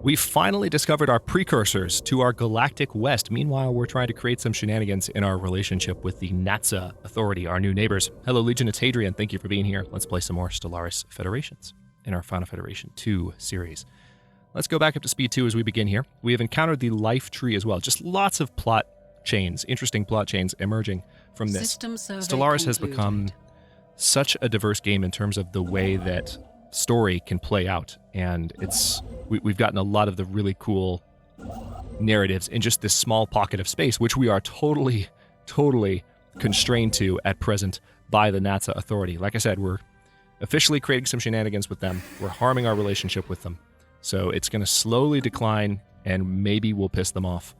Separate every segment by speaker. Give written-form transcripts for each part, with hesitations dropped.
Speaker 1: We finally discovered our precursors to our galactic west. Meanwhile, we're trying to create some shenanigans in our relationship with the Natsa Authority, our new neighbors. Hello, Legion, it's Hadrian. Thank you for being here. Let's play some more Stellaris Federations in our Final Federation 2 series. Let's go back up to speed 2 as we begin here. We have encountered the life tree as well. Just lots of plot chains, interesting plot chains emerging from this. Stellaris has become such a diverse game in terms of the way that story can play out, and we've gotten a lot of the really cool narratives in just this small pocket of space, which we are totally constrained to at present by the Natsa Authority. Like I said, we're officially creating some shenanigans with them. We're harming our relationship with them. So it's going to slowly decline, and maybe we'll piss them off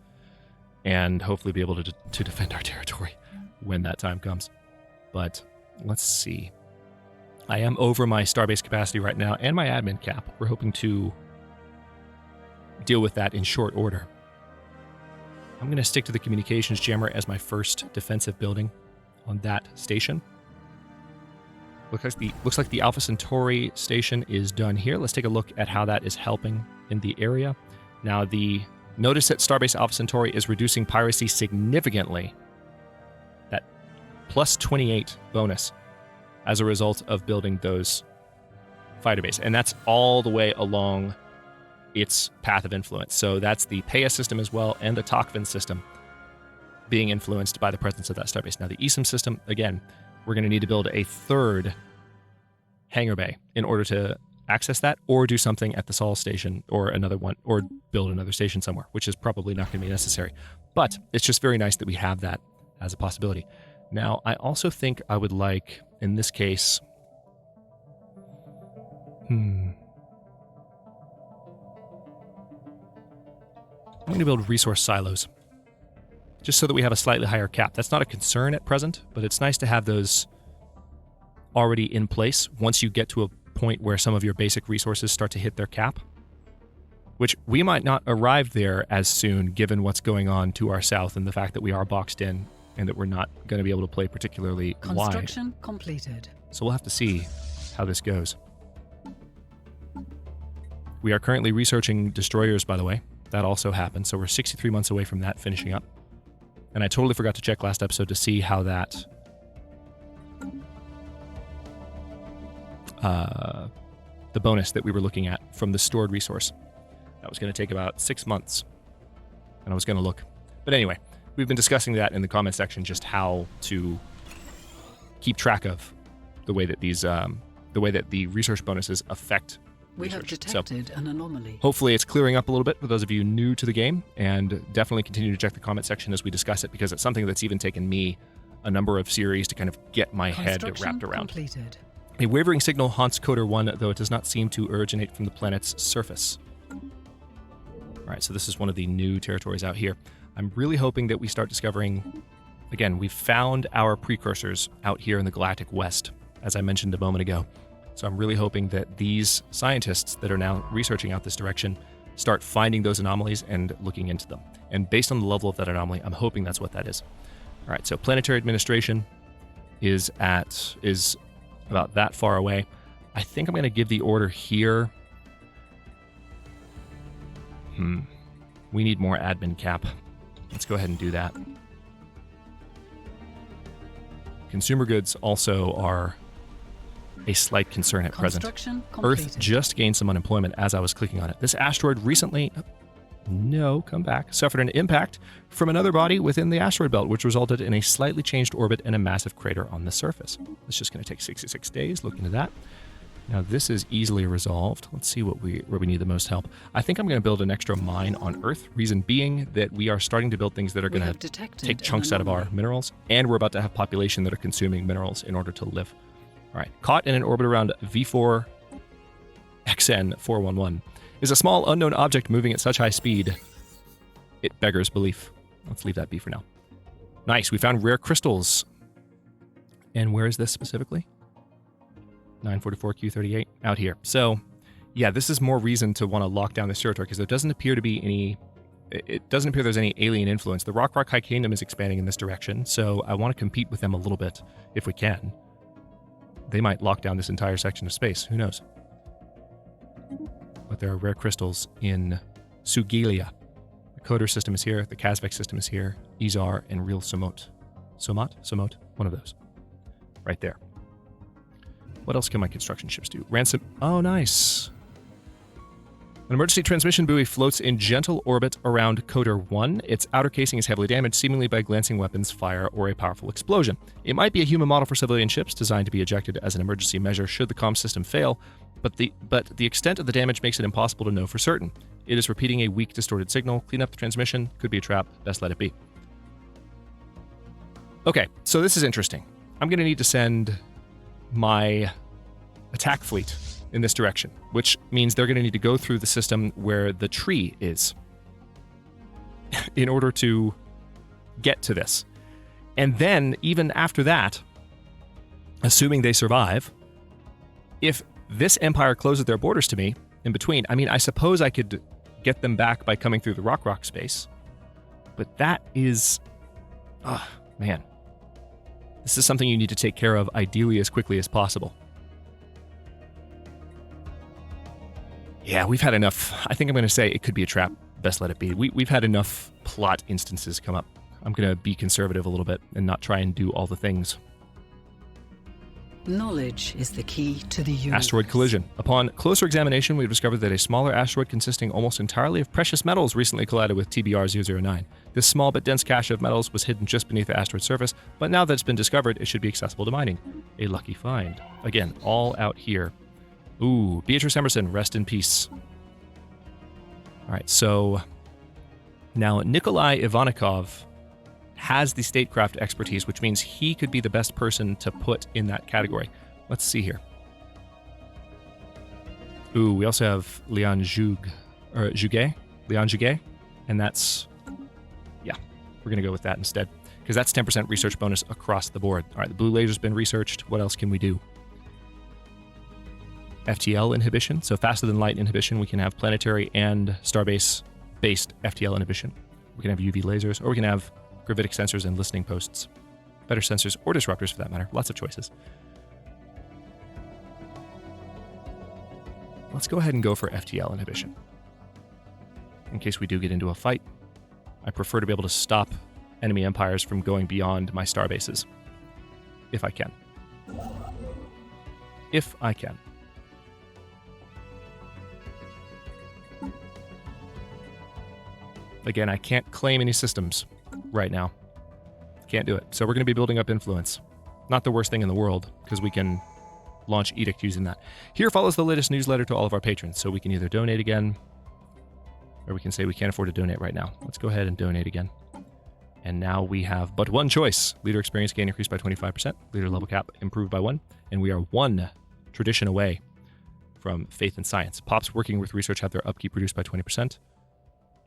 Speaker 1: and hopefully be able to defend our territory when that time comes. But let's see. I am over my starbase capacity right now and my admin cap. We're hoping to deal with that in short order. I'm going to stick to the communications jammer as my first defensive building on that station. Looks like the Alpha Centauri station is done here. Let's take a look at how that is helping in the area. Now, notice that Starbase Alpha Centauri is reducing piracy significantly. That plus 28 bonus as a result of building those fighter base. And that's all the way along its path of influence. So that's the Peia system as well, and the Tokvin system being influenced by the presence of that starbase. Now the ESIM system, again, we're going to need to build a third hangar bay in order to access that, or do something at the Sol station, or another one, or build another station somewhere, which is probably not going to be necessary. But it's just very nice that we have that as a possibility. Now, I also think I would like, in this case, I'm going to build resource silos, just so that we have a slightly higher cap. That's not a concern at present, but it's nice to have those already in place once you get to a point where some of your basic resources start to hit their cap, which we might not arrive there as soon given what's going on to our south and the fact that we are boxed in and that we're not going to be able to play particularly wide.
Speaker 2: Construction completed.
Speaker 1: So we'll have to see how this goes. We are currently researching destroyers, by the way. That also happened, so we're 63 months away from that finishing up. And I totally forgot to check last episode to see how that the bonus that we were looking at from the stored resource. That was going to take about 6 months, and I was going to look. But anyway, we've been discussing that in the comment section, just how to keep track of the way that the research bonuses affect
Speaker 2: we have detected an anomaly.
Speaker 1: Hopefully it's clearing up a little bit for those of you new to the game, and definitely continue to check the comment section as we discuss it, because it's something that's even taken me a number of series to kind of get my head wrapped around.
Speaker 2: Completed.
Speaker 1: A wavering signal haunts Coder 1, though it does not seem to originate from the planet's surface. All right, so this is one of the new territories out here. I'm really hoping that we start discovering, again, we've found our precursors out here in the galactic west, as I mentioned a moment ago. So I'm really hoping that these scientists that are now researching out this direction start finding those anomalies and looking into them. And based on the level of that anomaly, I'm hoping that's what that is. All right, so planetary administration is about that far away. I think I'm going to give the order here. We need more admin cap. Let's go ahead and do that. Consumer goods also are a slight concern at present. Earth just gained some unemployment as I was clicking on it. This asteroid recently, suffered an impact from another body within the asteroid belt, which resulted in a slightly changed orbit and a massive crater on the surface. It's just going to take 66 days. Look into that. Now, this is easily resolved. Let's see where we need the most help. I think I'm going to build an extra mine on Earth, reason being that we are starting to build things that are going to take chunks out of our minerals, and we're about to have population that are consuming minerals in order to live. All right, caught in an orbit around V4 XN 411 is a small unknown object moving at such high speed. It beggars belief. Let's leave that be for now. Nice, we found rare crystals. And where is this specifically? 944Q38 out here. So, yeah, this is more reason to want to lock down this territory, because there doesn't appear to be any. It doesn't appear there's any alien influence. The Rock High Kingdom is expanding in this direction, so I want to compete with them a little bit if we can. They might lock down this entire section of space. Who knows? But there are rare crystals in Sugilia. The Coder system is here. The Kazvek system is here. Izar and Real Somot. Somot? One of those. Right there. What else can my construction ships do? Ransom. Oh, nice. An emergency transmission buoy floats in gentle orbit around Coder 1. Its outer casing is heavily damaged, seemingly by glancing weapons, fire, or a powerful explosion. It might be a human model for civilian ships, designed to be ejected as an emergency measure should the comm system fail, but the extent of the damage makes it impossible to know for certain. It is repeating a weak, distorted signal. Clean up the transmission. Could be a trap. Best let it be. Okay, so this is interesting. I'm going to need to send my attack fleet in this direction, which means they're going to need to go through the system where the tree is in order to get to this. And then, even after that, assuming they survive, if this empire closes their borders to me in between, I mean, I suppose I could get them back by coming through the rock space, but that is... oh, man. This is something you need to take care of, ideally as quickly as possible. Yeah, we've had enough. I think I'm going to say it could be a trap. Best let it be. We've had enough plot instances come up. I'm going to be conservative a little bit and not try and do all the things.
Speaker 2: Knowledge is the key to the universe.
Speaker 1: Asteroid collision. Upon closer examination, we've discovered that a smaller asteroid consisting almost entirely of precious metals recently collided with TBR-009. This small but dense cache of metals was hidden just beneath the asteroid's surface, but now that it's been discovered, it should be accessible to mining. A lucky find. Again, all out here. Ooh, Beatrice Emerson, rest in peace. All right, so now Nikolai Ivanikov has the statecraft expertise, which means he could be the best person to put in that category. Let's see here. Ooh, we also have Leon Juguet, and that's, yeah, we're going to go with that instead, because that's 10% research bonus across the board. All right, the blue laser's been researched. What else can we do? FTL inhibition, so faster than light inhibition. We can have planetary and starbase-based FTL inhibition. We can have UV lasers, or we can have gravitic sensors and listening posts. Better sensors or disruptors for that matter. Lots of choices. Let's go ahead and go for FTL inhibition. In case we do get into a fight, I prefer to be able to stop enemy empires from going beyond my starbases. If I can. If I can. Again, I can't claim any systems right now. Can't do it. So we're going to be building up influence. Not the worst thing in the world, because we can launch edict using that. Here follows the latest newsletter to all of our patrons, so we can either donate again, or we can say we can't afford to donate right now. Let's go ahead and donate again. And now we have but one choice. Leader experience gain increased by 25%. Leader level cap improved by 1. And we are 1 tradition away from faith and science. Pops working with research have their upkeep reduced by 20%.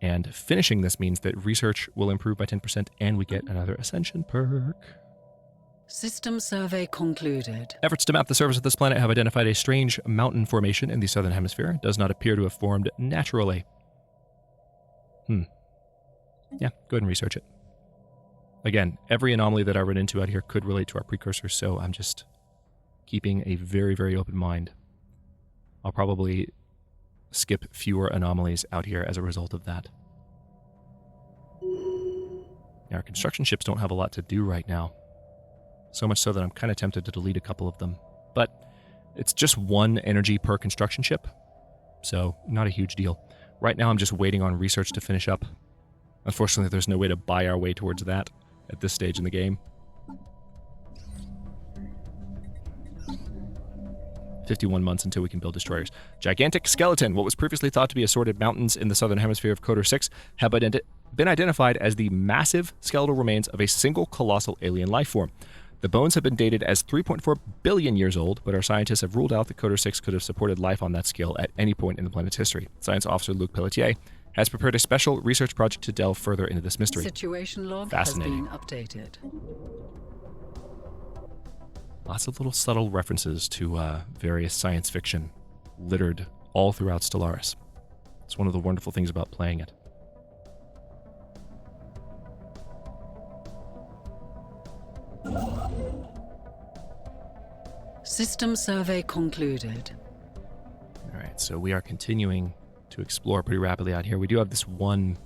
Speaker 1: And finishing this means that research will improve by 10% and we get another Ascension perk.
Speaker 2: System survey concluded.
Speaker 1: Efforts to map the surface of this planet have identified a strange mountain formation in the southern hemisphere. It does not appear to have formed naturally. Yeah, go ahead and research it. Again, every anomaly that I run into out here could relate to our precursors, so I'm just keeping a very, very open mind. I'll probably skip fewer anomalies out here as a result of that. Now, our construction ships don't have a lot to do right now. So much so that I'm kind of tempted to delete a couple of them. But it's just 1 energy per construction ship, so not a huge deal. Right now I'm just waiting on research to finish up. Unfortunately, there's no way to buy our way towards that at this stage in the game. 51 months until we can build destroyers. Gigantic skeleton. What was previously thought to be assorted mountains in the southern hemisphere of Coder 6 have been identified as the massive skeletal remains of a single colossal alien life form. The bones have been dated as 3.4 billion years old, but our scientists have ruled out that Coder 6 could have supported life on that scale at any point in the planet's history. Science officer Luc Pelletier has prepared a special research project to delve further into this mystery.
Speaker 2: Situation log has been updated.
Speaker 1: Lots of little subtle references to various science fiction littered all throughout Stellaris. It's one of the wonderful things about playing it.
Speaker 2: System survey concluded.
Speaker 1: All right, so we are continuing to explore pretty rapidly out here. We do have this one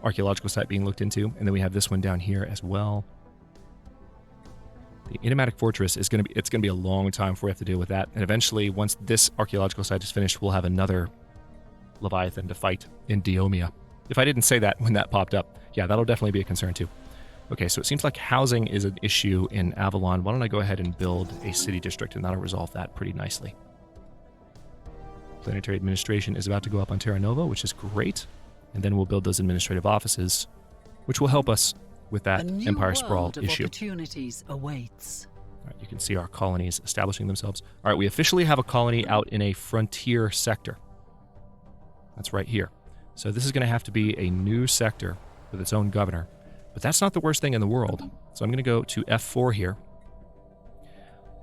Speaker 1: archaeological site being looked into, and then we have this one down here as well. The Enigmatic Fortress is going to be a long time before we have to deal with that. And eventually, once this archaeological site is finished, we'll have another Leviathan to fight in Diomia. If I didn't say that when that popped up, yeah, that'll definitely be a concern too. Okay, so it seems like housing is an issue in Avalon. Why don't I go ahead and build a city district, and that'll resolve that pretty nicely. Planetary administration is about to go up on Terra Nova, which is great. And then we'll build those administrative offices, which will help us with that Empire Sprawl issue.
Speaker 2: Opportunities awaits.
Speaker 1: All right, you can see our colonies establishing themselves. All right, we officially have a colony out in a frontier sector. That's right here. So this is going to have to be a new sector with its own governor. But that's not the worst thing in the world. So I'm going to go to F4 here.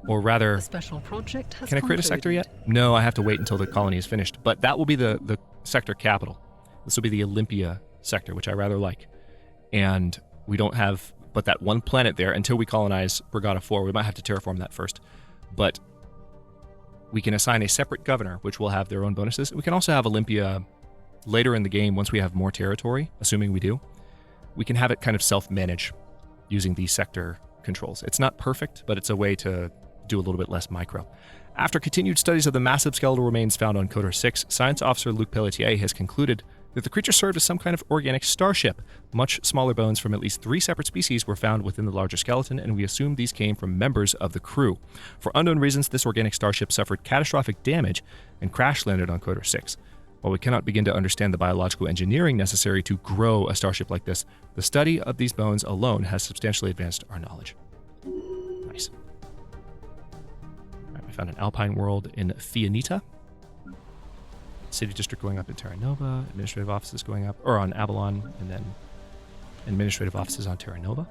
Speaker 1: Or rather,
Speaker 2: special project has
Speaker 1: can I create a sector yet? No, I have to wait until the colony is finished. But that will be the sector capital. This will be the Olympia sector, which I rather like. And we don't have but that one planet there until we colonize Brigada 4. We might have to terraform that first. But we can assign a separate governor, which will have their own bonuses. We can also have Olympia later in the game once we have more territory, assuming we do. We can have it kind of self-manage using these sector controls. It's not perfect, but it's a way to do a little bit less micro. After continued studies of the massive skeletal remains found on Coder 6, Science Officer Luc Pelletier has concluded that the creature served as some kind of organic starship. Much smaller bones from at least 3 separate species were found within the larger skeleton, and we assume these came from members of the crew. For unknown reasons, this organic starship suffered catastrophic damage and crash-landed on Coder 6. While we cannot begin to understand the biological engineering necessary to grow a starship like this, the study of these bones alone has substantially advanced our knowledge. Nice. All right, we found an alpine world in Fianita. City district going up in Terra Nova, administrative offices going up, or on Avalon, and then administrative offices on Terra Nova.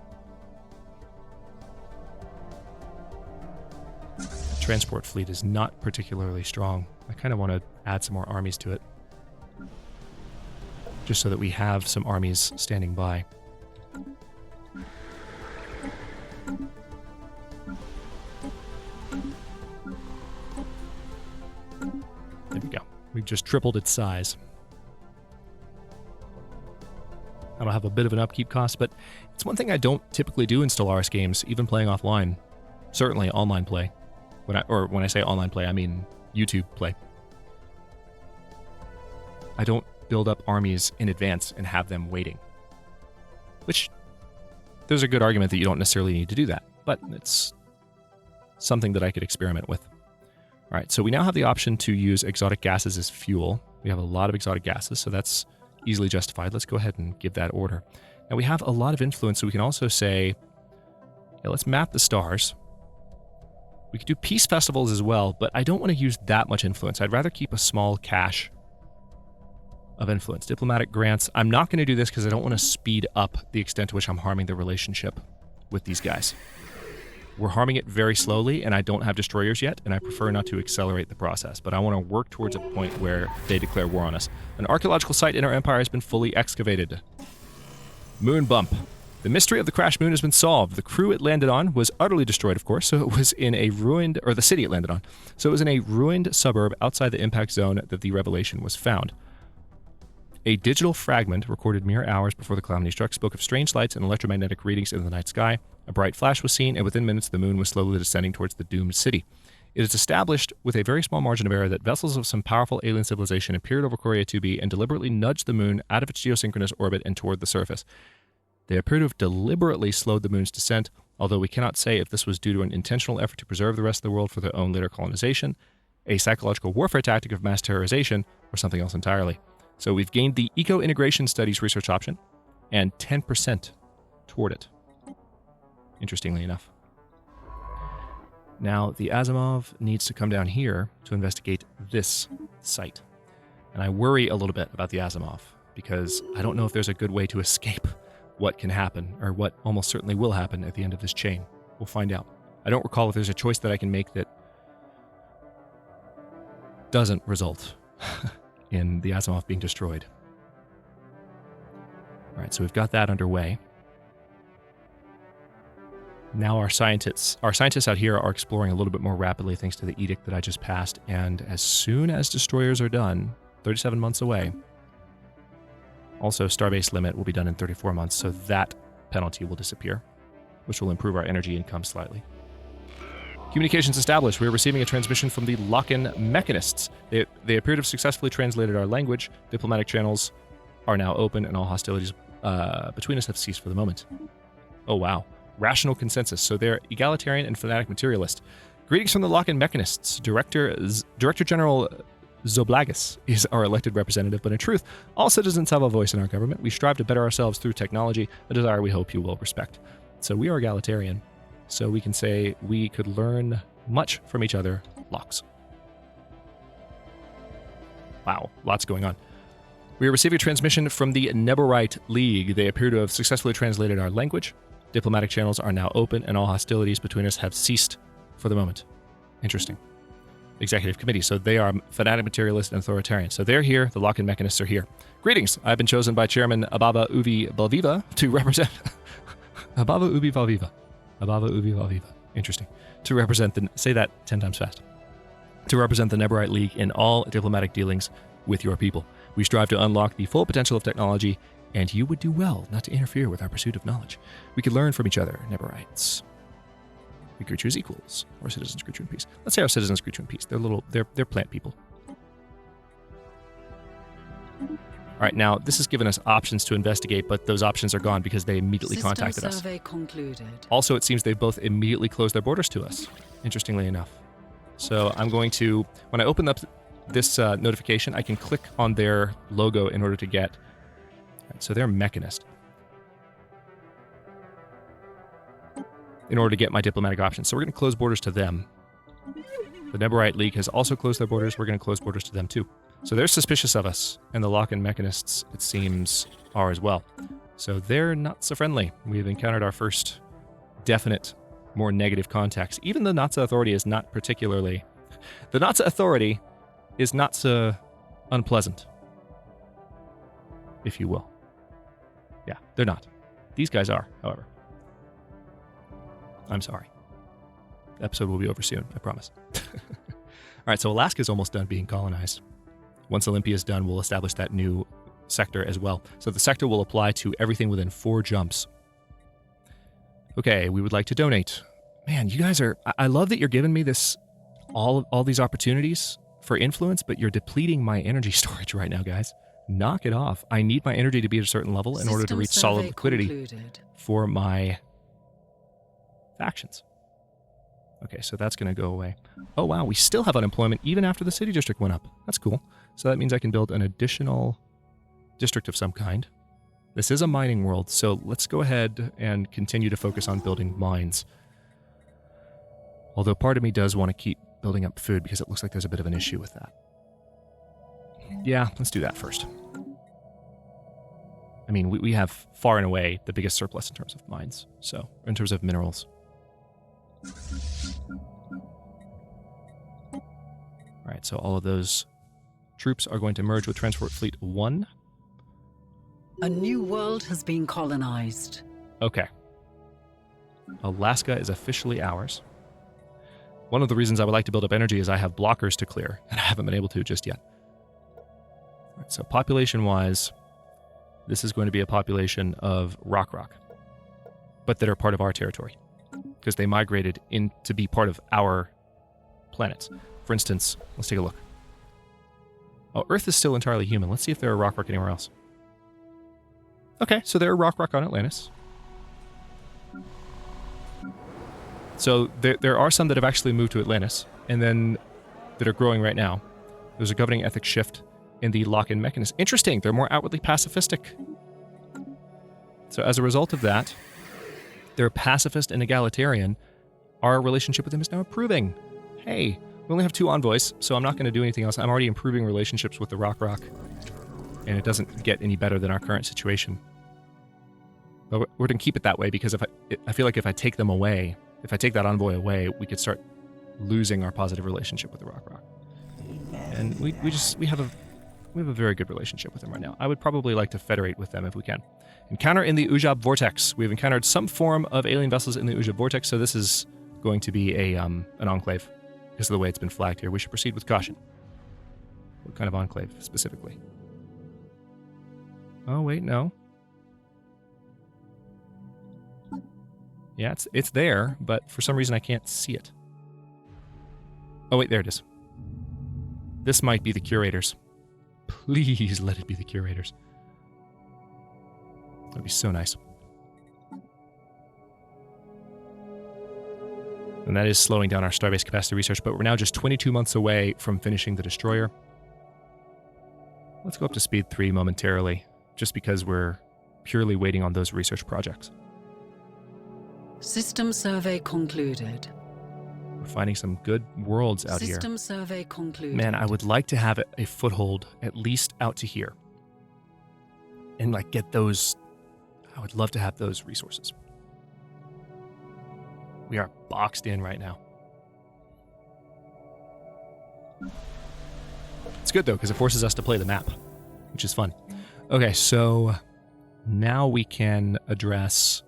Speaker 1: The transport fleet is not particularly strong. I kind of want to add some more armies to it, just so that we have some armies standing by. There we go. We've just tripled its size. That'll have a bit of an upkeep cost, but it's one thing I don't typically do in Stellaris games, even playing offline. Certainly online play. When I say online play, I mean YouTube play. I don't build up armies in advance and have them waiting. Which, there's a good argument that you don't necessarily need to do that, but it's something that I could experiment with. All right, so we now have the option to use exotic gases as fuel. We have a lot of exotic gases, so that's easily justified. Let's go ahead and give that order. Now we have a lot of influence, so we can also say, yeah, let's map the stars. We could do peace festivals as well, but I don't want to use that much influence. I'd rather keep a small cache of influence. Diplomatic grants. I'm not going to do this because I don't want to speed up the extent to which I'm harming the relationship with these guys. We're harming it very slowly, and I don't have destroyers yet, and I prefer not to accelerate the process, but I want to work towards a point where they declare war on us. An archaeological site in our empire has been fully excavated. Moon bump. The mystery of the crashed moon has been solved. The crew it landed on was utterly destroyed, of course, so it was in a ruined, or the city it landed on, so it was in a ruined suburb outside the impact zone that the revelation was found. A digital fragment recorded mere hours before the calamity struck spoke of strange lights and electromagnetic readings in the night sky. A bright flash was seen, and within minutes the moon was slowly descending towards the doomed city. It is established with a very small margin of error that vessels of some powerful alien civilization appeared over Coria 2b and deliberately nudged the moon out of its geosynchronous orbit and toward the surface. They appear to have deliberately slowed the moon's descent, although we cannot say if this was due to an intentional effort to preserve the rest of the world for their own later colonization, a psychological warfare tactic of mass terrorization, or something else entirely. So we've gained the Eco-Integration Studies research option and 10% toward it, interestingly enough. Now, the Asimov needs to come down here to investigate this site. And I worry a little bit about the Asimov, because I don't know if there's a good way to escape what can happen, or what almost certainly will happen at the end of this chain. We'll find out. I don't recall if there's a choice that I can make that doesn't result in the Asimov being destroyed. All right, so we've got that underway. Now our scientists out here are exploring a little bit more rapidly thanks to the edict that I just passed, and as soon as destroyers are done, 37 months away. Also, Starbase limit will be done in 34 months, so that penalty will disappear, which will improve our energy income slightly. Communications established. We are receiving a transmission from the lock-in mechanists. They appear to have successfully translated our language. Diplomatic channels are now open, and all hostilities between us have ceased for the moment. Oh, wow. Rational consensus. So they're egalitarian and fanatic materialist. Greetings from the lock-in mechanists. Director General Zoblagus is our elected representative, but in truth, all citizens have a voice in our government. We strive to better ourselves through technology, a desire we hope you will respect. So we are egalitarian. So we can say we could learn much from each other. Locks. Wow, lots going on. We are receiving a transmission from the Neborite League. They appear to have successfully translated our language. Diplomatic channels are now open, and all hostilities between us have ceased for the moment. Interesting. Executive Committee. So they are fanatic materialist and authoritarian. So they're here. The lock-in mechanists are here. Greetings. I've been chosen by Chairman Ababa Uvi Balviva to represent... Ababa Uvi Balviva. Ababa Uvi Balviva. Interesting. To represent the... Say that 10 times fast. To represent the Neborite League in all diplomatic dealings with your people. We strive to unlock the full potential of technology, and you would do well not to interfere with our pursuit of knowledge. We could learn from each other, Neborites. We greet you as equals. Our citizens greet you in peace. Let's say our citizens greet you in peace. They're plant people. All right, now this has given us options to investigate, but those options are gone because they immediately contacted us.
Speaker 2: Survey concluded.
Speaker 1: Also, it seems they've both immediately closed their borders to us, interestingly enough. So I'm going to, when I open up this notification, I can click on their logo in order to get, so they're mechanist. In order to get my diplomatic options. So we're going to close borders to them. The Neborite League has also closed their borders. We're going to close borders to them too. So they're suspicious of us, and the lock-in mechanists, it seems, are as well. So they're not so friendly. We've encountered our first definite, more negative contacts. Even the Nazi Authority is not particularly... The Nazi Authority is not so unpleasant, if you will. Yeah, they're not. These guys are, however. I'm sorry. The episode will be over soon, I promise. All right, so Alaska's almost done being colonized. Once Olympia's done, we'll establish that new sector as well. So the sector will apply to everything within 4 jumps. Okay, we would like to donate. Man, you guys are... I love that you're giving me this... all these opportunities for influence, but you're depleting my energy storage right now, guys. Knock it off. I need my energy to be at a certain level in order to reach solid liquidity for my factions. Okay, so that's going to go away. Oh, wow, we still have unemployment even after the city district went up. That's cool. So that means I can build an additional district of some kind. This is a mining world, so let's go ahead and continue to focus on building mines. Although part of me does want to keep building up food because it looks like there's a bit of an issue with that. Yeah, let's do that first. I mean, we have far and away the biggest surplus in terms of mines, so in terms of minerals. All right, so all of those troops are going to merge with Transport Fleet 1.
Speaker 2: A new world has been colonized.
Speaker 1: Okay. Alaska is officially ours. One of the reasons I would like to build up energy is I have blockers to clear, and I haven't been able to just yet. All right, so population-wise, this is going to be a population of Rock, but that are part of our territory, because they migrated in to be part of our planets. For instance, let's take a look. Oh, Earth is still entirely human. Let's see if there are Rock anywhere else. Okay, so there are Rock on Atlantis. So there are some that have actually moved to Atlantis, and then that are growing right now. There's a governing ethics shift in the lock-in mechanism. Interesting, they're more outwardly pacifistic. So as a result of that, they're pacifist and egalitarian. Our relationship with them is now improving. Hey, we only have 2 envoys, so I'm not going to do anything else. I'm already improving relationships with the Rock, and it doesn't get any better than our current situation. But we're going to keep it that way because I feel like if I take them away, if I take that envoy away, we could start losing our positive relationship with the Rock. And we have a very good relationship with them right now. I would probably like to federate with them if we can. Encounter in the Ujab Vortex. We've encountered some form of alien vessels in the Ujab Vortex, so this is going to be an enclave because of the way it's been flagged here. We should proceed with caution. What kind of enclave, specifically? Oh, wait, no. Yeah, it's there, but for some reason I can't see it. Oh, wait, there it is. This might be the curators. Please let it be the curators. That'd be so nice. And that is slowing down our starbase capacity research, but we're now just 22 months away from finishing the destroyer. Let's go up to speed 3 momentarily, just because we're purely waiting on those research projects.
Speaker 2: System survey concluded.
Speaker 1: We're finding some good worlds out here.
Speaker 2: System survey concluded.
Speaker 1: Man, I would like to have a foothold at least out to here. And like get those, I would love to have those resources. We are boxed in right now. It's good though, because it forces us to play the map, which is fun. Okay, so now we can address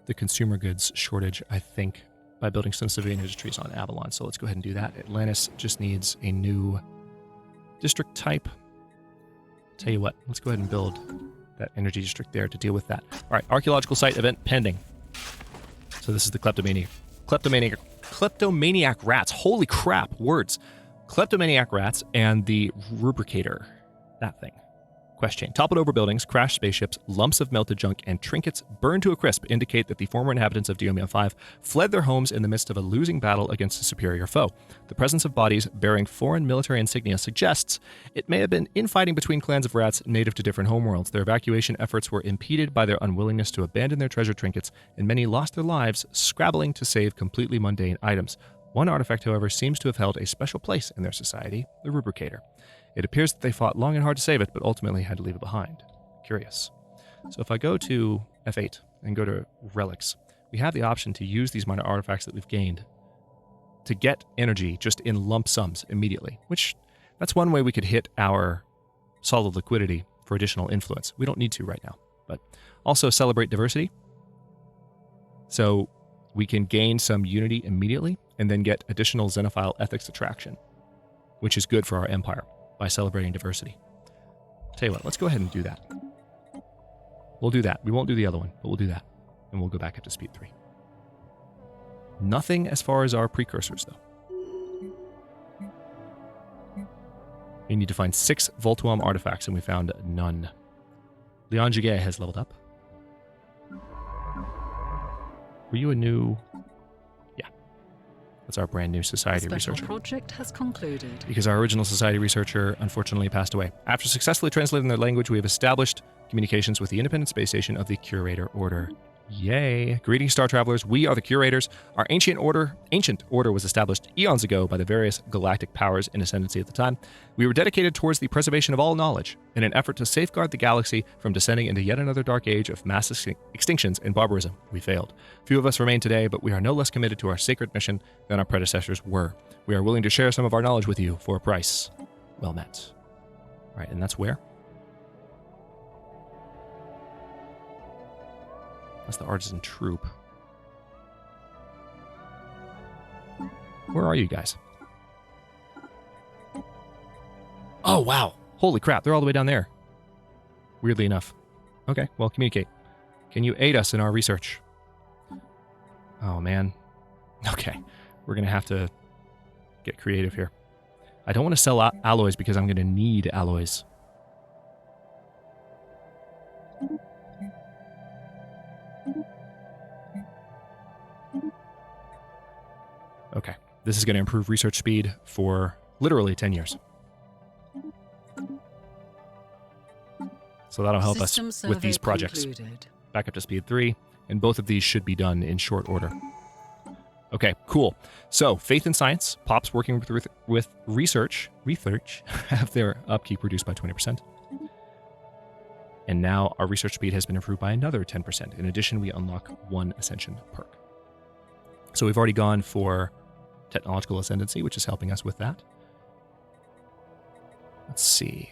Speaker 1: the consumer goods shortage, I think, by building some civilian industries on Avalon. So let's go ahead and do that. Atlantis just needs a new district type. Tell you what, let's go ahead and build that energy district there to deal with that. All right, archaeological site event pending. So this is the kleptomaniac rats. Holy crap, words. Kleptomaniac rats and the rubricator. That thing. Quest chain. Toppled over buildings, crashed spaceships, lumps of melted junk, and trinkets burned to a crisp indicate that the former inhabitants of Diomia 5 fled their homes in the midst of a losing battle against a superior foe. The presence of bodies bearing foreign military insignia suggests it may have been infighting between clans of rats native to different homeworlds. Their evacuation efforts were impeded by their unwillingness to abandon their treasure trinkets, and many lost their lives scrabbling to save completely mundane items. One artifact, however, seems to have held a special place in their society, the rubricator. It appears that they fought long and hard to save it, but ultimately had to leave it behind. Curious. So if I go to F8 and go to Relics, we have the option to use these minor artifacts that we've gained to get energy just in lump sums immediately, which that's one way we could hit our solid liquidity for additional influence. We don't need to right now, but also celebrate diversity. So we can gain some unity immediately and then get additional Xenophile ethics attraction, which is good for our empire by celebrating diversity. Tell you what, let's go ahead and do that. We'll do that. We won't do the other one, but we'll do that. And we'll go back up to speed 3. Nothing as far as our precursors, though. We need to find 6 Voltuam artifacts, and we found none. Leon Jiguet has leveled up. Were you a new... Yeah. That's our brand new society researcher.
Speaker 2: Project has concluded.
Speaker 1: Because our original society researcher unfortunately passed away. After successfully translating their language, we have established communications with the independent space station of the Curator Order. Yay. Greetings, Star Travelers. We are the Curators. Our ancient order was established eons ago by the various galactic powers in ascendancy at the time. We were dedicated towards the preservation of all knowledge in an effort to safeguard the galaxy from descending into yet another dark age of mass extinctions and barbarism. We failed. Few of us remain today, but we are no less committed to our sacred mission than our predecessors were. We are willing to share some of our knowledge with you for a price well met. All right, and that's where? That's the artisan troop. Where are you guys? Oh, wow. Holy crap, they're all the way down there. Weirdly enough. Okay, well, communicate. Can you aid us in our research? Oh, man. Okay, we're going to have to get creative here. I don't want to sell alloys because I'm going to need alloys. Okay, this is going to improve research speed for literally 10 years. So that'll help us with these projects. Back up to speed 3, and both of these should be done in short order. Okay, cool. So, Faith in Science, Pops working with research have their upkeep reduced by 20%. And now our research speed has been improved by another 10%. In addition, we unlock 1 Ascension perk. So we've already gone for Technological Ascendancy, which is helping us with that. Let's see.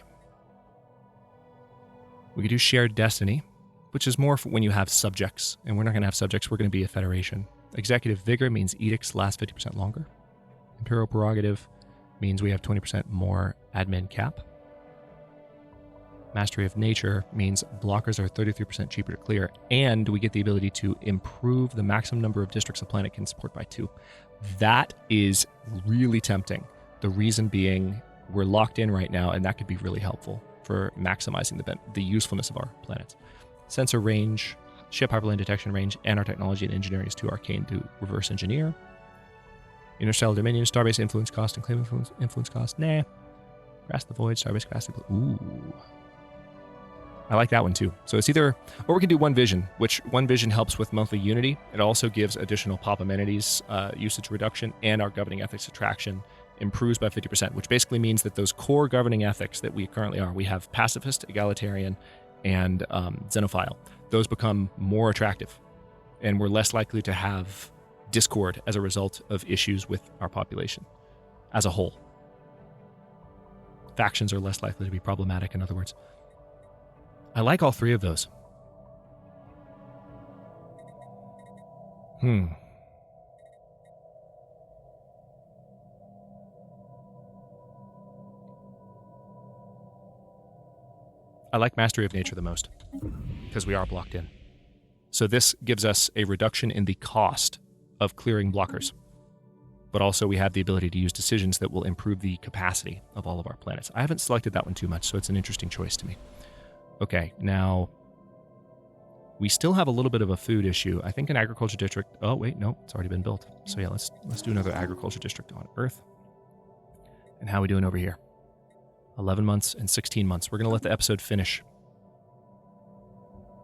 Speaker 1: We could do Shared Destiny, which is more for when you have subjects. And we're not going to have subjects, we're going to be a Federation. Executive Vigor means edicts last 50% longer. Imperial Prerogative means we have 20% more admin cap. Mastery of Nature means blockers are 33% cheaper to clear, and we get the ability to improve the maximum number of districts a planet can support by 2. That is really tempting. The reason being, we're locked in right now, and that could be really helpful for maximizing the usefulness of our planets. Sensor range, ship hyperlane detection range, and our technology and engineering is too arcane to reverse engineer. Interstellar Dominion, Starbase influence cost, and claim influence cost. Nah. Grasp the Void, Starbase capacity. Ooh. I like that one too. So it's either, or we can do One Vision, which One Vision helps with monthly unity. It also gives additional pop amenities usage reduction, and our governing ethics attraction improves by 50%, which basically means that those core governing ethics that we currently are, we have pacifist, egalitarian, and xenophile. Those become more attractive, and we're less likely to have discord as a result of issues with our population as a whole. Factions are less likely to be problematic, in other words. I like all 3 of those. I like Mastery of Nature the most, because we are blocked in. So this gives us a reduction in the cost of clearing blockers. But also we have the ability to use decisions that will improve the capacity of all of our planets. I haven't selected that one too much, so it's an interesting choice to me. Okay, now we still have a little bit of a food issue. I think an agriculture district. Oh wait, no, it's already been built. So yeah, let's do another agriculture district on Earth. And how are we doing over here? 11 months and 16 months. We're going to let the episode finish,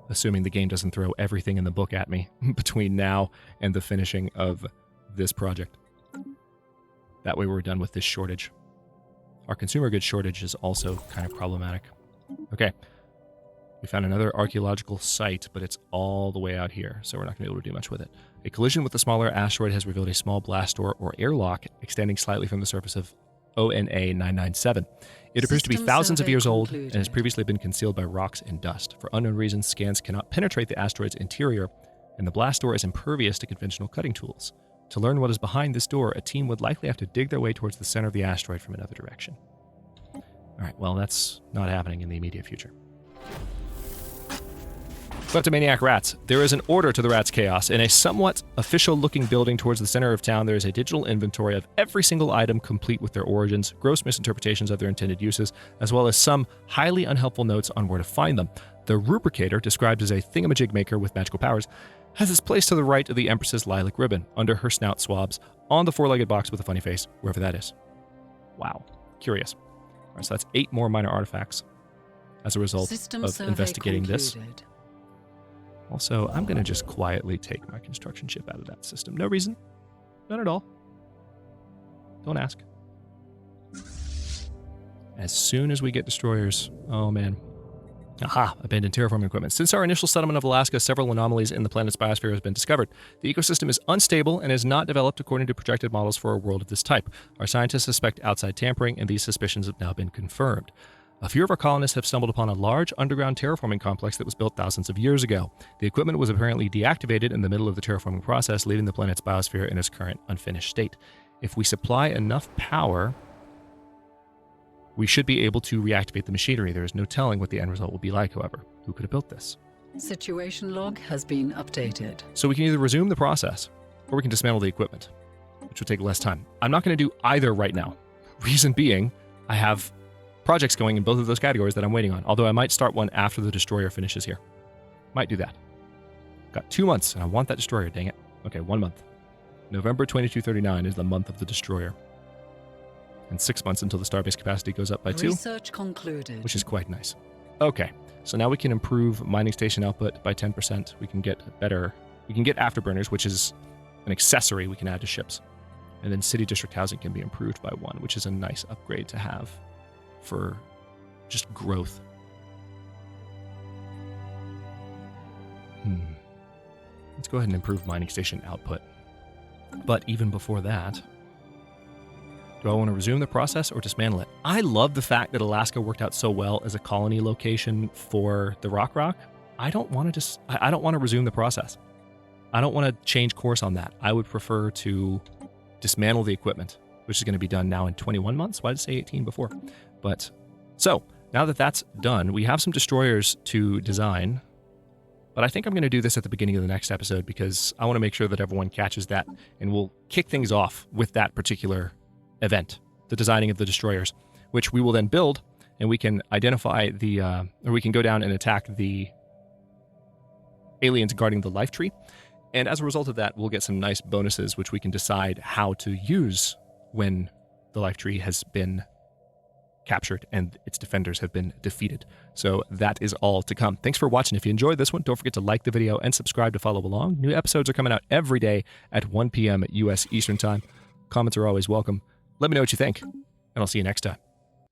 Speaker 1: assuming the game doesn't throw everything in the book at me between now and the finishing of this project. That way we're done with this shortage. Our consumer goods shortage is also kind of problematic. Okay. We found another archaeological site, but it's all the way out here, so we're not going to be able to do much with it. A collision with a smaller asteroid has revealed a small blast door or airlock extending slightly from the surface of ONA 997. It appears to be thousands of years old and has previously been concealed by rocks and dust. For unknown reasons, scans cannot penetrate the asteroid's interior, and the blast door is impervious to conventional cutting tools. To learn what is behind this door, a team would likely have to dig their way towards the center of the asteroid from another direction. All right, well, that's not happening in the immediate future. Kleptomaniac rats. There is an order to the rats' chaos. In a somewhat official-looking building towards the center of town, there is a digital inventory of every single item, complete with their origins, gross misinterpretations of their intended uses, as well as some highly unhelpful notes on where to find them. The rubricator, described as a thingamajig maker with magical powers, has its place to the right of the Empress's lilac ribbon, under her snout swabs, on the 4-legged box with a funny face, wherever that is. Wow. Curious. All right, so that's 8 more minor artifacts as a result of investigating this. Also, I'm going to just quietly take my construction ship out of that system. No reason. None at all. Don't ask. As soon as we get destroyers, oh man. Aha, abandoned terraforming equipment. Since our initial settlement of Alaska, several anomalies in the planet's biosphere have been discovered. The ecosystem is unstable and is not developed according to projected models for a world of this type. Our scientists suspect outside tampering, and these suspicions have now been confirmed. A few of our colonists have stumbled upon a large underground terraforming complex that was built thousands of years ago. The equipment was apparently deactivated in the middle of the terraforming process, leaving the planet's biosphere in its current unfinished state. If we supply enough power, we should be able to reactivate the machinery. There is no telling what the end result will be like, however. Who could have built this?
Speaker 2: Situation log has been updated.
Speaker 1: So we can either resume the process, or we can dismantle the equipment, which will take less time. I'm not going to do either right now. Reason being, I have projects going in both of those categories that I'm waiting on, although I might start one after the destroyer finishes here. Might do that. Got 2 months, and I want that destroyer, dang it. Okay, 1 month. November 2239 is the month of the destroyer. And 6 months until the starbase capacity goes up by 2.
Speaker 2: Research concluded.
Speaker 1: Which is quite nice. Okay, so now we can improve mining station output by 10%. We can get afterburners, which is an accessory we can add to ships. And then city district housing can be improved by 1, which is a nice upgrade to have for just growth. Let's go ahead and improve mining station output. But even before that, do I want to resume the process or dismantle it? I love the fact that Alaska worked out so well as a colony location for the Rock. I don't want to resume the process. I don't want to change course on that. I would prefer to dismantle the equipment which is going to be done now in 21 months. Why did I say 18 before? But so now that that's done, we have some destroyers to design. But I think I'm going to do this at the beginning of the next episode because I want to make sure that everyone catches that, and we'll kick things off with that particular event, the designing of the destroyers, which we will then build, and we can identify or we can go down and attack the aliens guarding the life tree. And as a result of that, we'll get some nice bonuses, which we can decide how to use when the life tree has been captured and its defenders have been defeated. So that is all to come. Thanks for watching. If you enjoyed this one, don't forget to like the video and subscribe to follow along. New episodes are coming out every day at 1 p.m. US Eastern Time. Comments are always welcome. Let me know what you think, and I'll see you next time.